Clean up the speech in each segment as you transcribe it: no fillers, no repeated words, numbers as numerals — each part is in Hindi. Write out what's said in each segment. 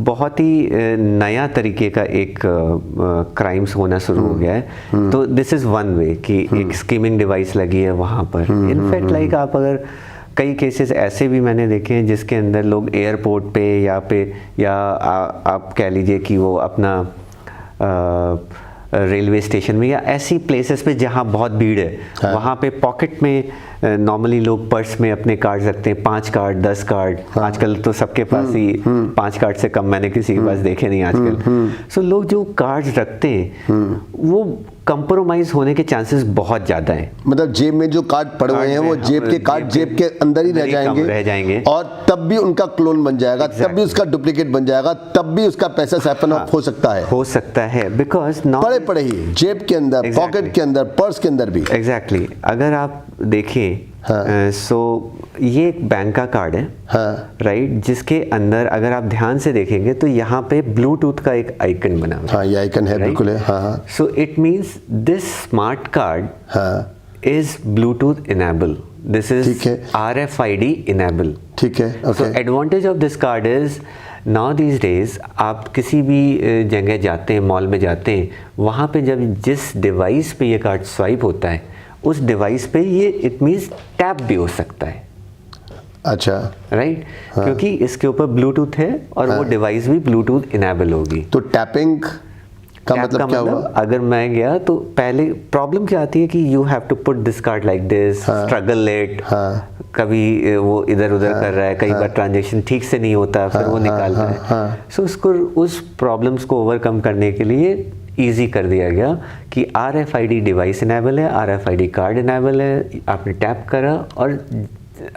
बहुत ही नया तरीके का एक क्राइम्स होना शुरू हो गया है। तो दिस इज़ वन वे कि एक स्कीमिंग डिवाइस लगी है वहाँ पर। इनफैक्ट लाइक आप अगर कई केसेस ऐसे भी मैंने देखे हैं जिसके अंदर लोग एयरपोर्ट पे या आप कह लीजिए कि वो अपना रेलवे स्टेशन में या ऐसी प्लेसेस पे जहाँ बहुत भीड़ है, हाँ। वहाँ पे पॉकेट में नॉर्मली लोग पर्स में अपने कार्ड रखते हैं, 5 कार्ड 10 कार्ड। हाँ। आजकल तो सबके पास ही 5 कार्ड से कम मैंने किसी के पास देखे नहीं आजकल। सो लोग जो कार्ड्स रखते हैं वो कंप्रोमाइज होने के चांसेस बहुत ज़्यादा हैं। मतलब जेब में जो कार्ड पड़े हुए हैं वो जेब के कार्ड जेब के अंदर ही रह जाएंगे और तब भी उनका क्लोन बन जाएगा, तब भी उसका डुप्लीकेट बन जाएगा, तब भी उसका पैसा साइफन ऑफ हो सकता है बिकॉज पड़े ही जेब के अंदर, पॉकेट के अंदर, पर्स के अंदर भी। एग्जैक्टली अगर आप देखें सो ये एक बैंक का कार्ड है, राइट, जिसके अंदर अगर आप ध्यान से देखेंगे तो यहाँ पे ब्लूटूथ का एक आइकन बना हुआ है। ये आइकन है, बिल्कुल है। So it means this smart card is Bluetooth enable, this is RFID enable. ठीक है, so advantage of this card is now these days आप किसी भी जगह जाते हैं, मॉल में जाते हैं, वहाँ पे जब जिस डिवाइस पे ये कार्ड स्वाइप होता है उस डिवाइस पे ये इट मीन्स टैप भी हो सकता है। अच्छा, राइट, क्योंकि इसके ऊपर ब्लूटूथ है और वो डिवाइस भी ब्लूटूथ इनेबल होगी। तो टैपिंग का मतलब क्या हुआ? अगर मैं गया तो पहले प्रॉब्लम क्या आती है कि you have to put this card like this, struggle it, कभी वो इधर उधर कर रहा है, कई बार ट्रांजैक्शन ठीक से नहीं होता, फिर वो निकालता है। सो उसको उस प्रॉब्लम्स को ओवरकम करने के लिए ईजी कर दिया गया कि RFID डिवाइस इनेबल है, RFID कार्ड इनेबल है, आपने टैप करा और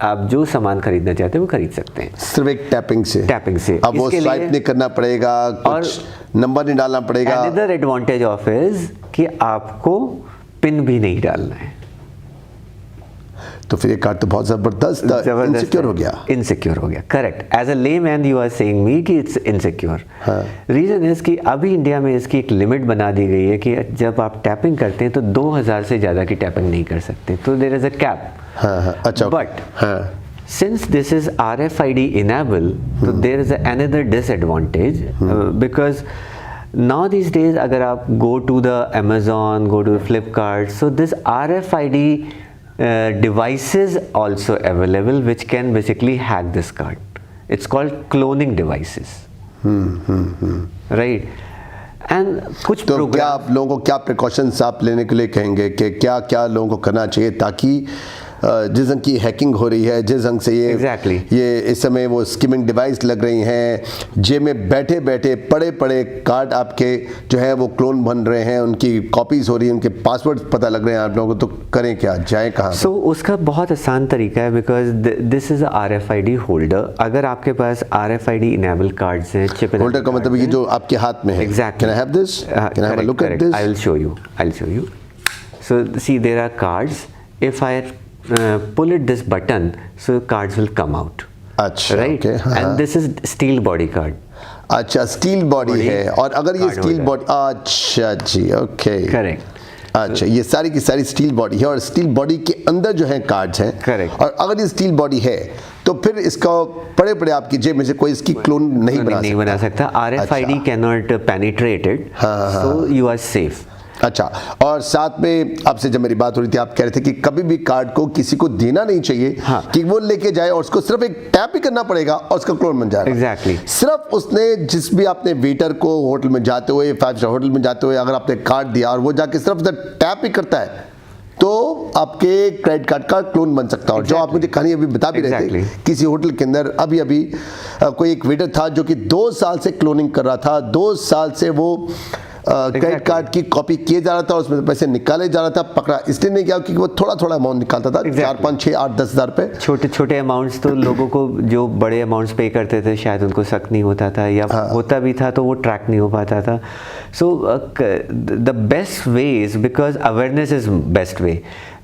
आप जो सामान खरीदना चाहते हैं वो खरीद सकते हैं सिर्फ एक टैपिंग से। अब वो स्वाइप नहीं करना पड़ेगा, कुछ नंबर नहीं डालना पड़ेगा। अनदर एडवांटेज ऑफ इज कि आपको पिन भी नहीं डालना है। तो फिर ये कार्ड तो बहुत जबरदस्त इनसिक्योर हो गया। Correct, as a layman you are saying me कि इट्स इनसिक्योर। रीजन इज कि अभी इंडिया में इसकी एक लिमिट बना दी गई है कि जब आप टैपिंग करते हैं तो 2000 से ज़्यादा की टैपिंग नहीं कर सकते, तो देयर इज अ कैप। अच्छा, but since this is RFID enable, so there is another disadvantage because now these days अगर आप go to the Amazon, go to Flipkart, so this RFID devices also available which can basically hack this card. It's called cloning devices. Right. And कुछ तो क्या आप लोगों को क्या प्रिकॉशंस आप लेने के लिए कहेंगे कि क्या क्या लोगों को करना चाहिए ताकि जिस ढंग की हैकिंग हो रही है, जिस ढंग से ये इस समय वो स्किमिंग डिवाइस लग रही हैं, जेब में बैठे बैठे पड़े पड़े कार्ड आपके जो है वो क्लोन बन रहे हैं, उनकी कॉपीज हो रही हैं, उनके पासवर्ड पता लग रहे हैं आप लोगों को, तो करें क्या, जाएं कहाँ? सो उसका बहुत आसान तरीका है because this is RFID holder. अगर आपके पास RFID इनेबल कार्ड्स हैं, चिप होल्डर का मतलब ये जो आपके हाथ में है। Exactly. Can I have this? Can I have a look at this? I'll show you. So see, there are cards. If I pull it this button, so cards will come out. अच्छा, right? Okay. And this is steel body card. अच्छा, स्टील बॉडी है, और अगर ये स्टील बॉडी, अच्छा जी, ओके, करेक्ट। अच्छा, ये सारी की सारी स्टील बॉडी है और स्टील बॉडी के अंदर जो है कार्ड्स हैं, करेक्ट। और अगर ये स्टील बॉडी है तो फिर इसका पड़े पड़े आपकी जेब में से कोई इसकी क्लोन नहीं बना सकता। RFID cannot penetrate it, so you are safe. अच्छा, और साथ में आपसे जब मेरी बात हो रही थी आप कह रहे थे कि कभी भी कार्ड को किसी को देना नहीं चाहिए, कि वो लेके जाए और उसको सिर्फ एक टैप ही करना पड़ेगा और उसका क्लोन बन जाएगा। एग्जैक्टली। सिर्फ उसने जिस भी आपने वेटर को होटल में जाते हुए, 5 स्टार होटल में जाते हुए अगर आपने कार्ड दिया और वो जाके सिर्फ टैप ही करता है तो आपके क्रेडिट कार्ड का क्लोन बन सकता है। और जो आप मुझे कहानी अभी बता भी रहे थे, किसी होटल के अंदर अभी कोई एक वेटर था जो कि 2 साल से क्लोनिंग कर रहा था, 2 साल से वो क्रेडिट कार्ड की कॉपी किए जा रहा था, उसमें पैसे निकाले जा रहा था, पकड़ा इसलिए नहीं गया क्योंकि वो थोड़ा थोड़ा अमाउंट निकालता था, 4, 5, 6, 8, 10 हज़ार रुपए। छोटे छोटे अमाउंट्स तो लोगों को जो बड़े अमाउंट्स पे करते थे शायद उनको शक नहीं होता था, या होता भी था तो वो ट्रैक नहीं हो पाता था। So the best way is because awareness is best way.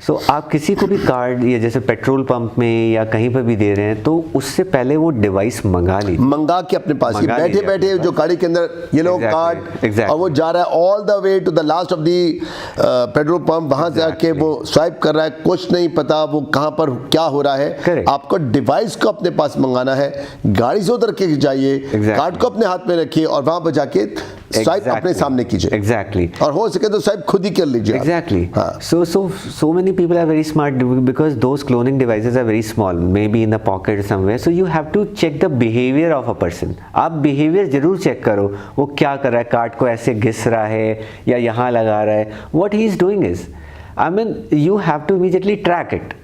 So आप किसी को भी कार्ड या जैसे पेट्रोल पंप में या कहीं पर भी दे रहे हैं तो उससे पहले वो डिवाइस मंगा के अपने पास ही बैठे बैठे जो गाड़ी के अंदर ये लोग कार्ड और वो जा रहा है all the way to the last of the petrol pump, वहां से आके वो स्वाइप कर रहा है, कुछ नहीं पता वो कहां पर क्या हो रहा है। आपको डिवाइस को अपने पास मंगाना है, गाड़ी से उतर के जाइए, कार्ड को अपने हाथ में रखिए और वहां पर जाके स्वाइप अपने सामने कीजिए। एग्जैक्टली और हो सके तो स्वाइप खुद ही कर लीजिए। Exactly. So many people are very smart because those cloning devices are very small, maybe in the pocket somewhere. So you have to check the behavior of a person. आप behavior जरूर चेक करो, वो क्या कर रहा है, कार्ड को ऐसे घिस रहा है या यहाँ लगा रहा है। What he is doing is, I mean, you have to immediately track it.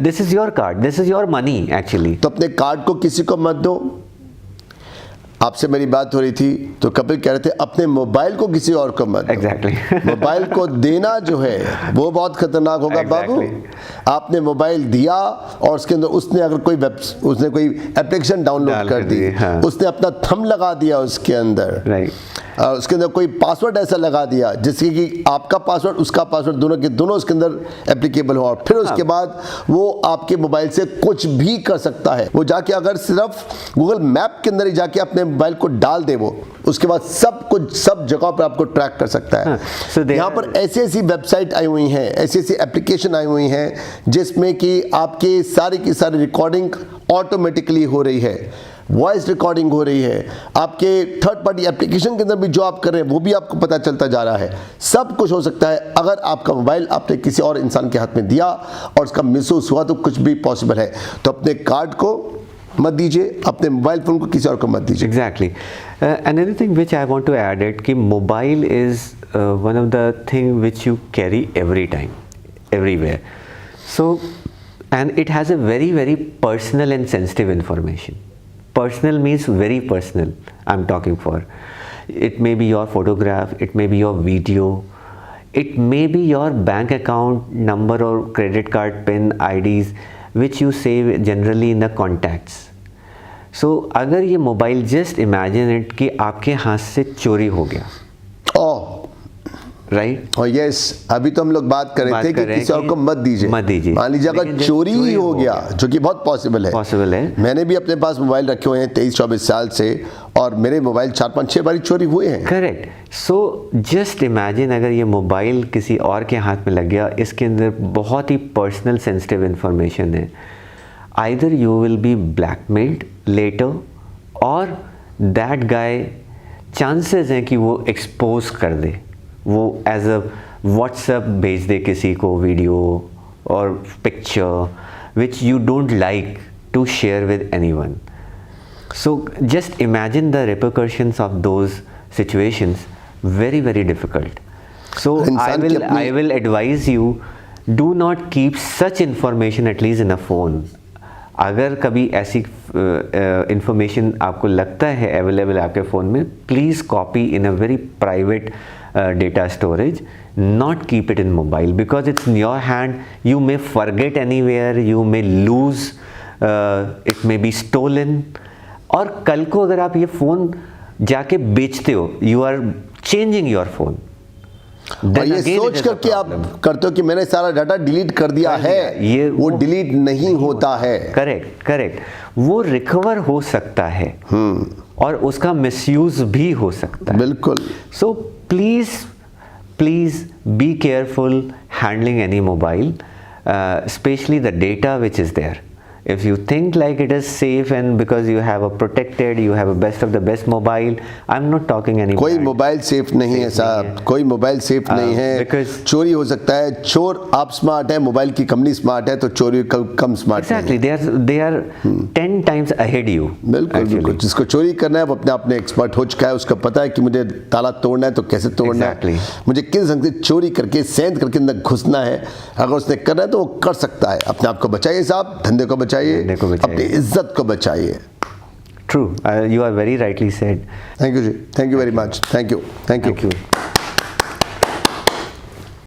This is your card, this is your money actually. तो अपने कार्ड को किसी को मत दो। आपसे मेरी बात हो रही थी तो कपिल कह रहे थे अपने मोबाइल को किसी और को मत। एग्जैक्टली। मोबाइल को देना जो है वो बहुत खतरनाक होगा। बाबू आपने मोबाइल दिया और उसके अंदर उसने अगर उसने कोई एप्लीकेशन डाउनलोड कर दी, उसने अपना थंब लगा दिया उसके अंदर, उसके अंदर कोई पासवर्ड ऐसा लगा दिया जिससे कि आपका पासवर्ड उसका पासवर्ड दोनों के दोनों उसके अंदर एप्लीकेबल हो, और फिर उसके बाद वो आपके मोबाइल से कुछ भी कर सकता है। वो जाके अगर सिर्फ गूगल मैप के अंदर ही जाके अपने मोबाइल को डाल दे वो, उसके बाद सब कुछ सब जगह पर आपको ट्रैक कर सकता है। यहाँ पर ऐसी ऐसी वेबसाइट आई हुई हैं, ऐसी ऐसी एप्लीकेशन आई हुई हैं जिसमें कि आपके सारी की सारी रिकॉर्डिंग ऑटोमेटिकली हो रही है, वॉइस रिकॉर्डिंग हो रही है, आपके थर्ड पार्टी एप्लीकेशन के अंदर भी जो आप कर रहे हैं वो भी आपको पता चलता जा रहा है। सब कुछ हो सकता है अगर आपका मोबाइल आपने किसी और इंसान के हाथ में दिया और उसका मिसयूज हुआ तो कुछ भी पॉसिबल है। तो अपने कार्ड को मत दीजिए, अपने मोबाइल फोन को किसी और को मत दीजिए। Exactly. Another thing which I want to add it कि mobile is one of the thing which you carry every time, everywhere. So and it has a very very personal and sensitive information. Personal means very personal. I'm talking for. It may be your photograph, it may be your video, it may be your bank account number or credit card PIN IDs which you save generally in the contacts. So अगर ये मोबाइल जस्ट इमेजिन इट कि आपके हाथ से चोरी हो गया, राइट? और यस, अभी तो हम लोग बात कर रहे थे कि किसी और को मत दीजिए। मान लीजिए अगर चोरी ही हो गया, जो कि बहुत पॉसिबल है। मैंने भी अपने पास मोबाइल रखे हुए हैं 23-24 साल से और मेरे मोबाइल 4-5-6 बार चोरी हुए हैं। करेक्ट। सो जस्ट इमेजिन अगर ये मोबाइल किसी और के हाथ में लग गया, इसके अंदर बहुत ही पर्सनल सेंसिटिव इंफॉर्मेशन है। Either you will be blackmailed later or that guy chances हैं कि वो expose कर दे, वो as a WhatsApp भेज दे किसी को वीडियो और picture which you don't like to share with anyone. So just imagine the repercussions of those situations, very very difficult. So I will advise you, do not keep such information at least in a phone. अगर कभी ऐसी इंफॉर्मेशन आपको लगता है अवेलेबल आपके फ़ोन में, please copy in a very private data storage, not keep it in mobile because it's in your hand, you may forget anywhere, you may lose, it may be stolen. और कल को अगर आप ये फ़ोन जाके बेचते हो, you are changing your phone. और ये सोच करके आप करते हो कि मैंने सारा डाटा डिलीट कर दिया है, ये वो डिलीट नहीं होता है। करेक्ट। वो रिकवर हो सकता है और उसका मिसयूज भी हो सकता है। बिल्कुल। So please be careful handling any mobile, specially the data which is there. If you think like it is safe and because you have a protected, you have a best of the best mobile, I'm not talking any. कोई मोबाइल सेफ नहीं है साहब, कोई मोबाइल सेफ नहीं है। चोरी हो सकता है। चोर आप स्मार्ट है, मोबाइल की कंपनी स्मार्ट है, तो चोरी कम smart. Exactly, they are 10 times ahead you. बिल्कुल। जिसको चोरी करना है वो अपने आप में एक्सपर्ट हो चुका है, उसको पता है कि मुझे ताला तोड़ना है तो कैसे तोड़ना है, मुझे किस ढंग से चोरी करके सेंध करके अंदर घुसना है। अगर उसने करना है तो वो कर सकता है। अपने आप को बचाइए साहब, धंधे को बचाइए, अपनी इज्जत को बचाइए। True, you are very rightly said. Thank you ji, thank you very much, thank you.